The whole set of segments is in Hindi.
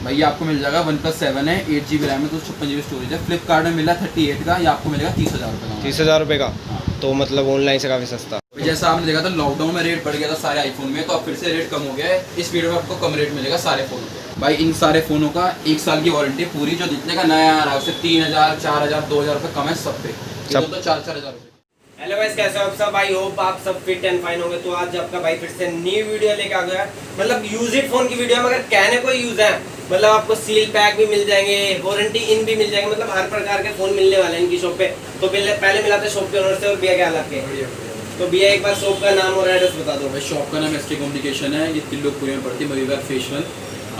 भाई ये आपको मिल जाएगा OnePlus 7 है, 8 GB रैम है, 256 GB स्टोरेज है। फ्लिपकार्ट में मिला 38 का, ये आपको मिलेगा 30,000 रुपये का। 30,000 रुपये का, तो मतलब ऑनलाइन से काफ़ी सस्ता। जैसा आपने देखा था लॉकडाउन में रेट बढ़ गया था सारे आईफोन में, तो अब फिर से रेट कम हो गया है। इस वीडियो में आपको कम रेट मिलेगा सारे फ़ोनों पे। भाई इन सारे फ़ोनों का 1 साल की वारंटी पूरी, जो जितने का नया आ रहा है उससे 3,000, 4,000, 2,000 रुपये कम है सब पे, सब तो 4,000 रुपये। हेलो गाइस, कैसे हो आप सब? आई होप आप सब फिट एंड फाइन होंगे। तो आज आपका भाई फिर से न्यू वीडियो लेके आ गया। मतलब यूज्ड फोन की वीडियो, मगर कहने को यूज है, मतलब आपको सील पैक भी मिल जाएंगे, वारंटी इन भी मिल जाएंगे, मतलब हर प्रकार के फोन मिलने वाले हैं इनकी शॉप पे। तो पहले मिलाते हैं शॉप के ओनर से। और भैया क्या हाल आपके? तो भैया एक बार शॉप का नाम और एड्रेस बता दो। भाई शॉप का नाम SK कम्युनिकेशन है, ये तिल्लोकपुरी में पड़ती है, मरीबाग फेज 1।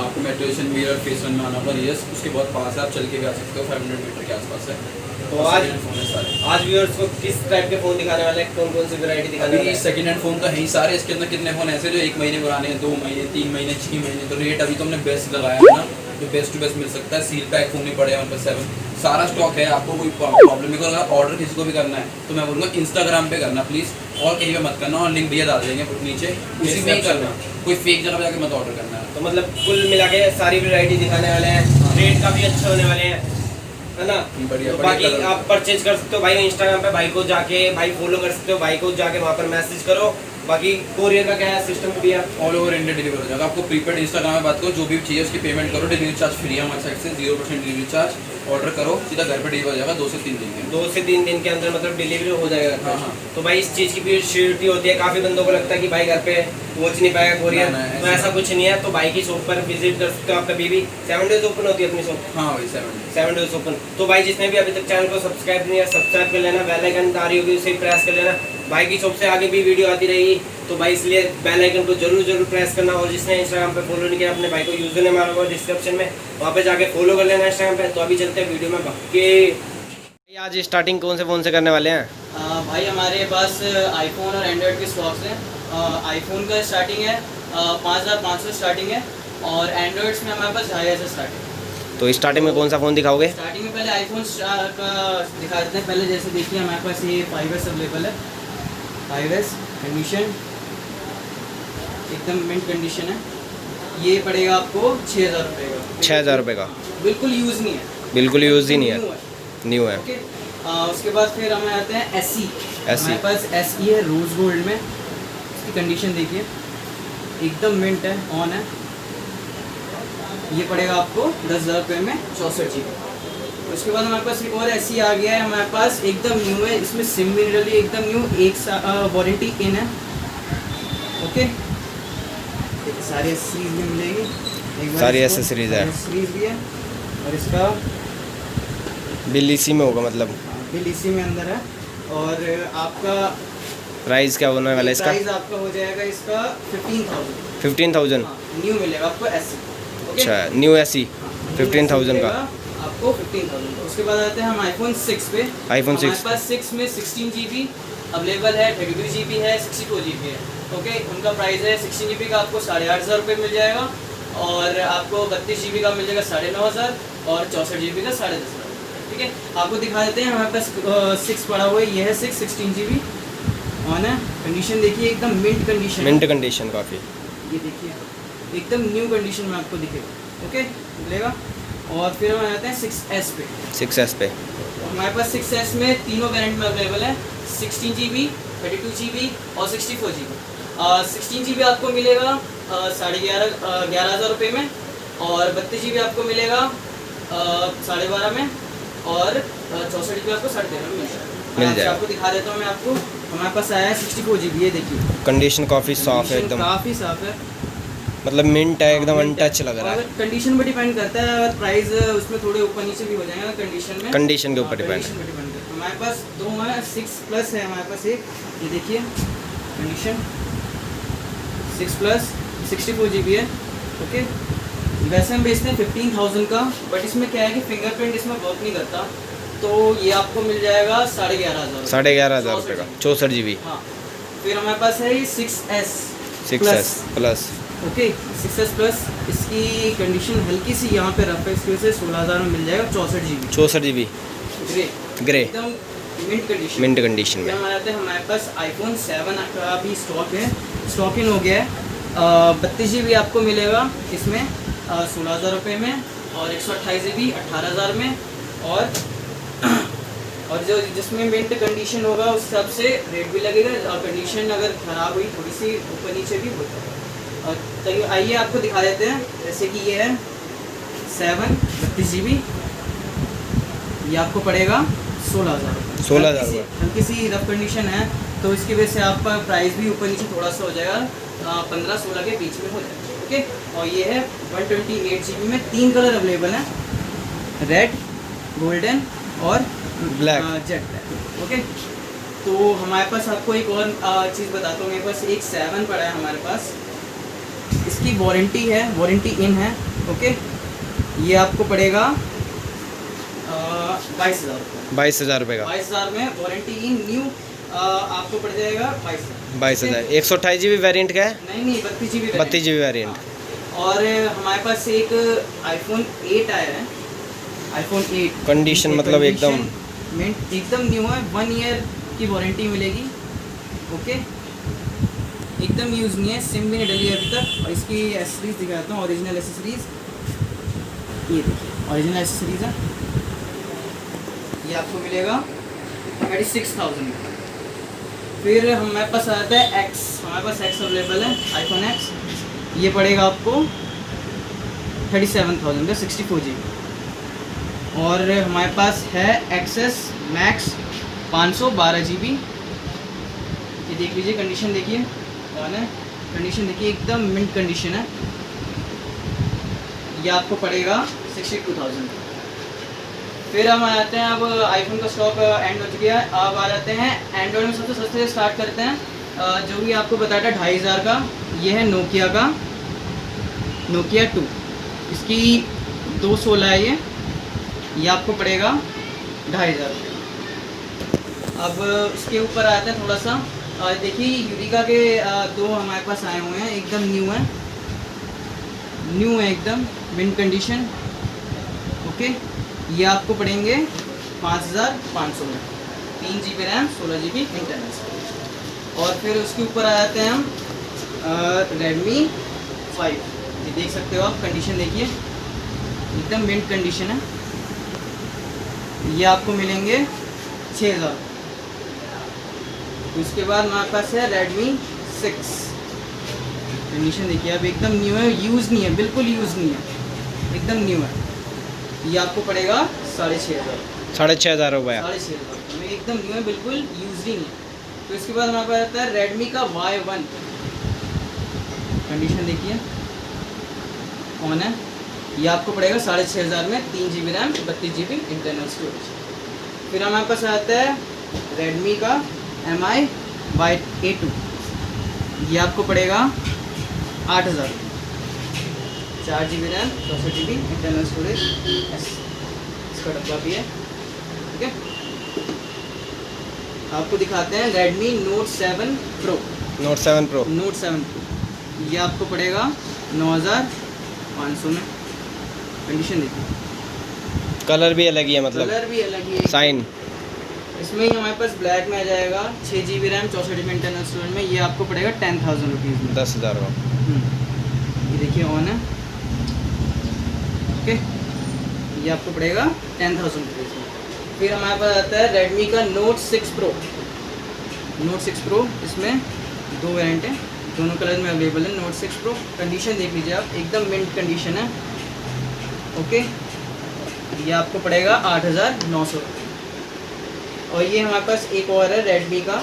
आपको मेट्रो स्टेशन मिरर फेज 1 में आना होगा, यस उसके बहुत पास है, आप चल के भी आ सकते हो, 500 मीटर के आसपास है। तो आज व्यूअर्स को किस टाइप के फोन दिखाने वाले हैं, कौन कौन सी वैरायटी दिखाने वाले हैं? सेकंड हैंड फोन तो है ही सारे। इसके अंदर कितने फोन ऐसे जो 1 महीने पुराने हैं, 2 महीने, 3 महीने, 6 महीने। तो रेट अभी तो हमने बेस्ट लगाया है ना, जो बेस्ट टू बेस्ट मिल सकता है। सील पैक फोन नहीं पड़े OnePlus 7, सारा स्टॉक है। आपको कोई प्रॉब्लम नहीं, अगर ऑर्डर किसी को भी करना है तो मैं बोलूँगा इंस्टाग्राम पे करना प्लीज़, और कहीं पे मत करना। और लिंक भैया डाल देंगे नीचे, उसी में ही करना, कोई फेक जगह पे जाके मत ऑर्डर करना है। तो मतलब कुल मिला के सारी वैरायटी दिखाने वाले हैं, रेट काफी अच्छे होने वाले हैं, है ना? बढ़िया। तो बाकी आप परचेज कर सकते हो भाई इंस्टाग्राम पे, भाई को जाके भाई फॉलो कर सकते हो, भाई को जाके वहाँ पर मैसेज करो। बाकी कोरियर का क्या है सिस्टम भी है? ऑल ओवर इंडिया डिलीवर हो जाएगा। आपको प्रीपेड इंस्टाग्राम में बात करो, जो भी चाहिए उसकी पेमेंट करो, डिलीवरी चार्ज फ्री है हमारे साइड से, 0% डिलीवरी चार्ज। ऑर्डर करो सीधा घर पे डिलीवर हो जाएगा 2 से 3 दिन के 2 से 3 दिन के अंदर मतलब डिलीवरी हो जाएगा घर पे। हाँ। तो भाई इस चीज़ की भी श्योरिटी होती है। काफ़ी बंदों को लगता है कि भाई घर पे पहुँच नहीं पाएगा कोरियर, तो ऐसा कुछ नहीं है। तो भाई की शॉप पर विजिट कर सकते हो आप कभी भी। 7 डेज ओपन होती है अपनी शॉप। हाँ भाई 7 डेज ओपन। तो भाई जिसने भी अभी तक चैनल को सब्सक्राइब नहीं है, सब्सक्राइब कर लेना, बेल आइकन आ रही होगी उसे प्रेस कर लेना। भाई की शॉप से आगे भी वीडियो आती रहेगी, तो भाई इसलिए बेल आइकन को जरूर प्रेस करना। और जिसने इंस्टाग्राम पे फॉलो नहीं किया, अपने भाई को यूजर नेम मारा होगा डिस्क्रिप्शन में, वहाँ पे जाके फॉलो कर लेना इंस्टाग्राम पे। तो अभी चलते हैं वीडियो में बाकी। आज स्टार्टिंग कौन से फ़ोन से करने वाले हैं? भाई हमारे पास आईफोन और एंड्रॉयड के स्टॉक्स हैं। आईफोन का स्टार्टिंग है 5,500 स्टार्टिंग है, और एंड्रॉयड्स में हमारे पास 2,500 स्टार्टिंग है। तो स्टार्टिंग में कौन सा फ़ोन दिखाओगे? स्टार्टिंग में पहले आईफोन का दिखा देते हैं। पहले जैसे देखिए हमारे पास ये 5S अवेलेबल है। 5S कंडीशन एकदम मिंट कंडीशन है। ये पड़ेगा आपको 6,000 रुपये का। 6,000 रुपये का, बिल्कुल यूज़ नहीं है, बिल्कुल यूज़ ही नहीं है, न्यू है। ओके। उसके बाद फिर हमें आते हैं SE। SE हमारे पास SE है रोज़ गोल्ड में। इसकी कंडीशन देखिए एकदम मिंट है, ऑन है। ये पड़ेगा आपको 10,000 रुपये में 64 GB। उसके बाद हमारे पास एक और SE आ गया है हमारे पास, एकदम न्यू है। इसमें सिम भी डली एकदम न्यू, 1 वारंटी इन है। ओके, सारी एसेसरीज भी मिलेगी, एक बार सारी इसको एसेसरीज है। एसेसरीज भी है। और इसका बिल इसी में होगा, मतलब बिल इसी में अंदर है। और आपका प्राइस क्या होने वाला है इसका? प्राइस आपका हो जाएगा इसका 15,000। 15,000। न्यू मिलेगा आपको SE। अच्छा, न्यू SE 15,000 का आपको 15,000। उसके बाद आते हैं हम आईफोन 6 पे। iPhone 6 हमारे पास 6 में 16 GB अवेलेबल है, 32 GB है, 64 GB है। ओके, उनका प्राइस है 16 GB का आपको 8,500 रुपये मिल जाएगा, और आपको 32 GB का मिल जाएगा 9,500, और 64 GB का 10,500। ठीक है, आपको दिखा देते हैं। हमारे पास 6 पड़ा हुआ है, ये है 6 16 GB ऑन है। कंडीशन देखिए एकदम मिंट कंडीशन, मिंट कंडीशन काफ़ी। ये देखिए एकदम न्यू कंडीशन में आपको दिखेगा। ओके, मिलेगा। और फिर हम आते हैं 6S पे। 6S पे हमारे पास 6S में तीनों वेरिएंट में अवेलेबल है, 16 GB, 32 GB और 64 GB। 16 GB आपको मिलेगा 11,500 रुपये में, और 32 GB आपको मिलेगा 12,500 में, और 64 GB आपको 13,500 में मिल जाएगा। आपको दिखा देता हूँ मैं आपको। हमारे पास आया है 64 GB, ये देखिए कंडीशन काफ़ी साफ़ है एकदम, काफ़ी साफ है, मतलब मिंट है एकदम, अनटच लग रहा है। कंडीशन पर डिपेंड करता है, अगर प्राइस उसमें थोड़े ऊपर नीचे भी हो जाएगा कंडीशन में, कंडीशन के ऊपर डिपेंड है। करता है। हमारे पास 2 है, 6+ है हमारे पास एक, ये देखिए कंडीशन 6+, 64 GB है। ओके, वैसे हम बेचते हैं 15,000 का, बट इसमें क्या है कि फिंगरप्रिंट इसमें वर्क नहीं करता, तो ये आपको मिल जाएगा 11,500। 11,500 रुपये का 64 GB। हाँ, फिर हमारे पास है ये 6S 6S plus. Okay, 6S plus. इसकी कंडीशन हल्की सी यहाँ पे रफ है, इसकी वजह से 16,000 में मिल जाएगा 64 GB 64 GB ग्रे एकदम मिंट कंडीशन। मिंट कंडीशन में। हमारे पास आईफोन 7 का भी स्टॉक है, स्टॉक इन हो गया है। 32 GB आपको मिलेगा इसमें 16,000 रुपये में, और 128 GB 18,000 में, और जो जिसमें मिंट कंडीशन होगा उस हिसाब से रेट भी लगेगा, और कंडीशन अगर ख़राब हुई थोड़ी सी ऊपर नीचे भी हो जाएगा। और तो आइए आपको दिखा देते हैं। जैसे कि ये है 7 32 GB, ये आपको पड़ेगा 16,000 रुपये। 16,000 रुपये। हल्की सी रफ कंडीशन है तो इसकी वजह से आपका प्राइस भी ऊपर नीचे थोड़ा सा हो जाएगा, 15-16 के बीच में हो जाएगा। ओके, और ये है 128 GB में 3 कलर अवेलेबल हैं, रेड, गोल्डन और ब्लैक। Jet black. ओके, तो हमारे पास आपको एक और चीज़ बताता हूँ। मेरे पास एक 7 पड़ा है हमारे पास, इसकी वारंटी है, वारंटी इन है। ओके, ये आपको पड़ेगा 22,000 रुपये। 22,000 रुपये का। 22,000 में वारंटी इन न्यू आपको पड़ जाएगा 22,000। 128 GB वेरिएंट का है? नहीं 32 GB 32 GB वेरिएंट। और हमारे पास एक iPhone 8 आया है, iPhone 8 कंडीशन मतलब एकदम मिंट एकदम न्यू है, 1 ईयर की वारंटी मिलेगी। ओके, एकदम यूज़ नहीं है, सिम भी नहीं डली है अभी तक। और इसकी एसेसरीज दिखाता हूँ, ओरिजिनल एसेसरीज, ये देखिए ओरिजिनल एसेसरीज है। ये आपको मिलेगा 36,000 में। फिर हमारे पास आता है X, हमारे पास X अवेलेबल है, iPhone X, ये पड़ेगा आपको 37,000 का, 64 GB। और हमारे पास है XS Max 512 GB, ये देख लीजिए, कंडीशन देखिए, ऑन है, कंडीशन देखिए, एकदम मिंट कंडीशन है। ये आपको पड़ेगा 62,000। फिर हम आते हैं, अब आईफोन का स्टॉक एंड हो चुका है, अब आ जाते हैं एंड्रॉयड में। सबसे सस्ते से स्टार्ट करते हैं, जो भी आपको बताया था 2,500 का, ये है नोकिया का, नोकिया 2, इसकी 216 है ये आपको पड़ेगा 2,500 रुपये। अब इसके ऊपर आते हैं थोड़ा सा, देखिए यूरिका के 2 हमारे पास आए हुए हैं, एकदम न्यू है, न्यू है एकदम, विंड कंडीशन। ओके, ये आपको पड़ेंगे 5,500 में, 3 GB RAM, 16 GB internal storage. और फिर उसके ऊपर आ जाते हैं हम Redmi 5, ये देख सकते हो आप, कंडीशन देखिए एकदम मिंट कंडीशन है। ये आपको मिलेंगे 6,000। उसके बाद हमारे पास है Redmi 6, कंडीशन देखिए आप, एकदम न्यू है, यूज़ नहीं है, बिल्कुल यूज़ नहीं है, एकदम न्यू है। ये आपको पड़ेगा 6,500। 6,500 रुपये। 6,500 में एकदम न्यू है, बिल्कुल यूज ही नहीं है। तो इसके बाद हमारे पास आता है Redmi का Y1, कंडीशन देखिए, ऑन है, ये आपको पड़ेगा 6,500 में, 3 GB RAM, 32 GB internal storage. फिर हमारे पास आता है Redmi का MI Y A2, ये आपको पड़ेगा 8,000, 4 GB RAM, 64 GB internal storage, इसका डब्बा भी है। ठीक है, आपको दिखाते हैं Redmi Note 7 Pro, Note 7 Pro, Note 7 Pro, ये आपको पड़ेगा 9,500 में, कंडीशन देखिए, कलर भी अलग ही है, मतलब कलर भी अलग ही है, साइन। इसमें ही हमारे पास ब्लैक में आ जाएगा, 6 GB RAM, 64 GB internal storage में, ये आपको पड़ेगा 10,000 रुपीज़ में। 10,000 का। ये देखिए ऑन है। ओके, ये आपको पड़ेगा 10,000 रुपीज़ में। फिर हमारे पास आता है Redmi का Note 6 Pro, Note 6 Pro, इसमें 2 वेरिएंट हैं, दोनों कलर में अवेलेबल है। Note 6 Pro, कंडीशन देख लीजिए आप, एकदम मिंट कंडीशन है। ओके, ये आपको पड़ेगा 8,900 रुपये। और ये हमारे पास एक और है Redmi का,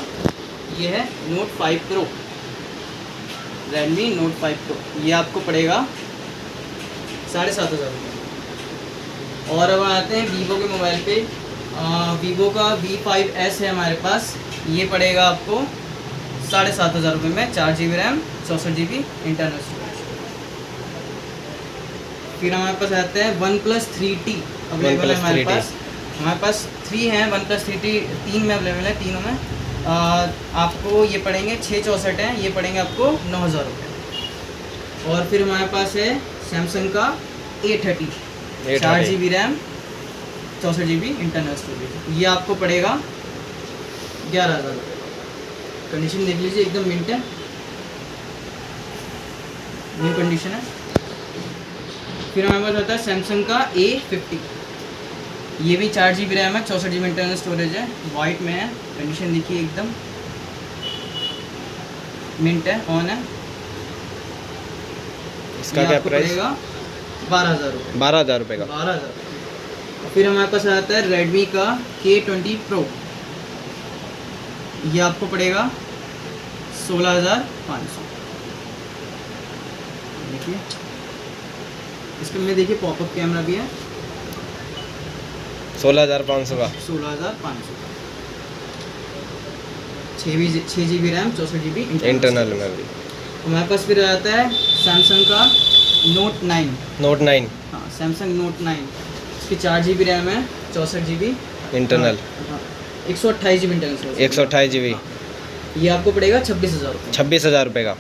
ये है Note 5 Pro, Redmi Note 5 Pro, ये आपको पड़ेगा 7,500 रुपये। और अब आते हैं Vivo के मोबाइल पे, Vivo का V5S है हमारे पास, ये पड़ेगा आपको 7,500 रुपये में, 4 GB RAM, 64 GB internal storage. फिर हमारे पास आते हैं OnePlus 3T अवेलेबल है हमारे पास, 3 हैं OnePlus 3T, 3 में अवेलेबल है, तीनों में आपको ये पड़ेंगे 664 हैं, ये पड़ेंगे आपको 9,000 रुपये। और फिर हमारे पास है सैमसंग का A30, 4 GB RAM, 64 GB internal storage, ये आपको पड़ेगा 11,000 रुपये। कंडीशन देख लीजिए, एकदम मिंट है, न्यू कंडीशन है। फिर हमारे पास आता है सैमसंग का A50। ये भी 4 GB रैम है, 64 GB इंटरनल स्टोरेज है, वाइट में है, कंडीशन देखिए एकदम मिंट है, ऑन है। इसका ये क्या आपको प्राइस? पड़ेगा 12,000 रुपये। 12,000 रुपये का। 12,000। फिर हमारे पास आता है रेडमी का K20 Pro। ये आपको पड़ेगा 16,500। देखिए इसके में देखिए पॉपअप कैमरा भी है, 16,500 का। 16,500। 6 GB RAM, 64 GB internal memory. हमारे पास फिर आता है सैमसंग का Note 9। नोट 9 हाँ, सैमसंग Note 9। इसकी 4 GB रैम है, 64 GB internal, 128 GB internal storage. 128 GB। ये आपको पड़ेगा 26,000 रुपये। 26,000 रुपये का।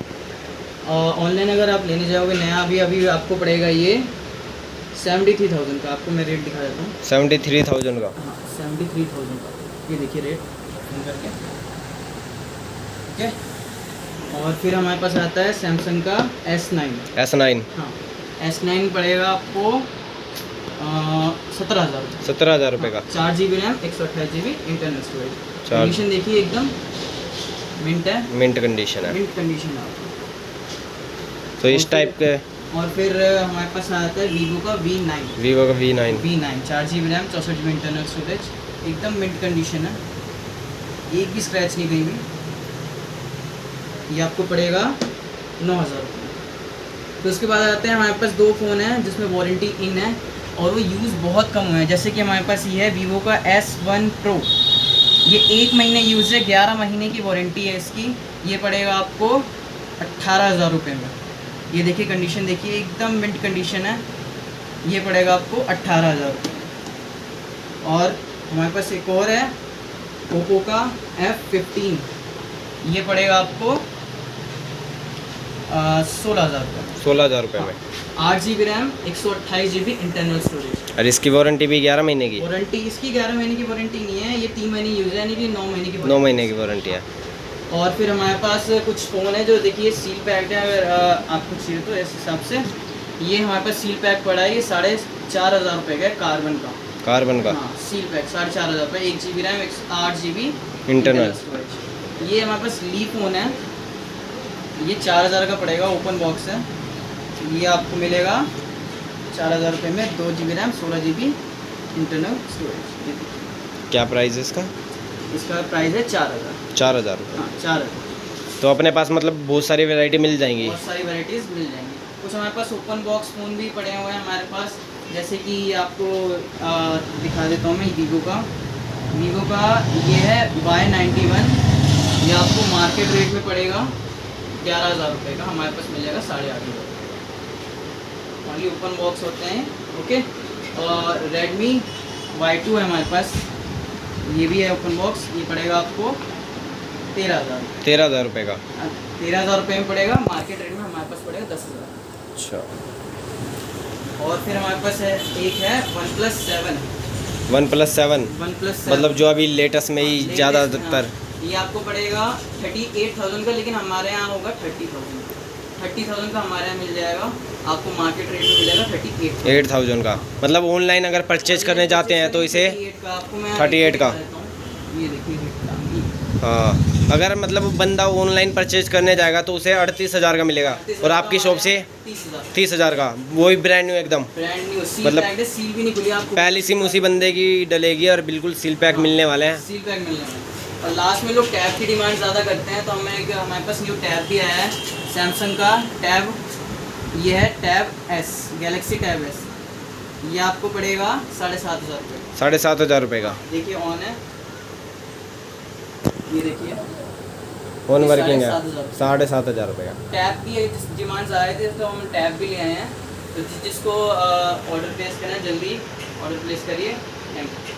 ऑनलाइन अगर आप लेने जाओगे नया, अभी आपको पड़ेगा ये 73,000 का। आपको मैं रेट दिखा देता हूँ। 73,000 का। हाँ, 73,000 का। ये देखिए रेट करके, ठीक है। और फिर हमारे पास आता है सैमसंग का S9। S9 हाँ, S9 पड़ेगा आपको 17,000 रुपये। 17,000 रुपये का। 4 GB RAM, 128 GB internal storage. 4 condition देखिए एकदम मिंट है, मिंट कंडीशन है। मिंट कंडीशन है आपको। तो इस टाइप के और फिर हमारे पास आता है वीवो का V9। वीवो का V9। V9 4 GB RAM, 64 GB internal storage, एकदम मिंट कंडीशन है, एक भी स्क्रैच नहीं कहीं भी। ये आपको पड़ेगा 9,000 रुपये। तो उसके बाद आते हैं हमारे पास 2 फ़ोन हैं जिसमें वारंटी इन है और वो यूज़ बहुत कम हुए हैं। जैसे कि हमारे पास ये है वीवो का S1 Pro। ये 1 महीने यूज़ है, 11 महीने की वारंटी है इसकी। ये पड़ेगा आपको 18,000 रुपये में। ये देखिए कंडीशन देखिए एकदम मिंट कंडीशन है। ये पड़ेगा आपको 18,000 रुपये। और हमारे पास एक और है ओप्पो का F15। ये पड़ेगा आपको 16,000 रुपये। 16,000 रुपये में। 8 GB RAM, 128 GB internal storage. और इसकी वारंटी भी 11 महीने की। वारंटी इसकी 11 महीने की वारंटी नहीं है, ये 3 महीने यूज़ है, यानी कि 9 महीने की 9 महीने की वारंटी है। और फिर हमारे पास कुछ फ़ोन है जो देखिए सील पैक्ड है। अगर आपको चाहिए तो इस हिसाब से ये हमारे पास सील पैक पड़ा है। ये 4,500 रुपये का है, कार्बन का। हाँ, सील पैक 4,500 रुपये। 1 GB RAM, 8 GB internal storage. ये हमारे पास ली फ़ोन है, ये 4,000 का पड़ेगा, ओपन बॉक्स है। ये आपको मिलेगा 4,000 रुपये में, 2 GB RAM, 16 GB internal storage. क्या प्राइस है इसका? इसका प्राइस है 4,000। 4,000 रुपये। हाँ, 4,000। तो अपने पास मतलब बहुत सारी वैरायटी मिल जाएंगी। बहुत सारी वैराइटीज़ मिल जाएंगी। कुछ हमारे पास ओपन बॉक्स फ़ोन भी पड़े हुए हैं हमारे पास, जैसे कि आपको दिखा देता हूँ मैं। वीवो का ये है Y91। ये आपको मार्केट रेट में पड़ेगा 11,000 रुपये का, हमारे पास मिल जाएगा 8,500। ओनली ओपन बॉक्स होते हैं, ओके। और रेडमी Y2 है हमारे पास, ये भी है ओपन बॉक्स। ये पड़ेगा आपको 13,000। 13,000 रुपये का। 13,000 रुपये में पड़ेगा, मार्केट रेट में हमारे पास पड़ेगा 10,000। अच्छा। और फिर हमारे पास है एक है OnePlus 7। OnePlus 7 OnePlus 7 मतलब जो अभी लेटेस्ट में ही latest, ज़्यादातर। हाँ, ये आपको पड़ेगा 38,000 का, लेकिन हमारे यहाँ होगा 30,000। 30,000 का हमारे यहाँ मिल जाएगा आपको, मार्केट रेट में मिलेगा 38,000। 8,000 का। मतलब ऑनलाइन अगर परचेज करने जाते हैं तो इसे 38 का आपको मैं 38 का। ये देखिए हाँ, अगर मतलब बंदा ऑनलाइन परचेज करने जाएगा तो उसे 38,000 का मिलेगा, और आपकी शॉप से 30,000 का। वही ब्रांड न्यू एकदम, ब्रांड न्यू सील मतलब पैक है, सील भी नहीं खुली आपको। पहली सिम उसी बंदे की डलेगी और बिल्कुल सील पैक मिलने वाले हैं। सील पैक मिलने वाला है। और लास्ट में लोग टैब की डिमांड ज़्यादा करते हैं, तो हमारे पास न्यू टैब भी आया है सैमसंग का टैब। ये है tab S, Galaxy tab S। ये आपको पड़ेगा 7,500 रुपये। 7,500 रुपये का। देखिए ऑन है, ये देखिए फोन वर्किंग है। 7,500 7,500 रुपये का। टैब भी है, डिमांड्स आए थे तो हम टैब भी ले आए हैं। तो जिसको ऑर्डर प्लेस करना है जल्दी ऑर्डर प्लेस करिए। Thank you.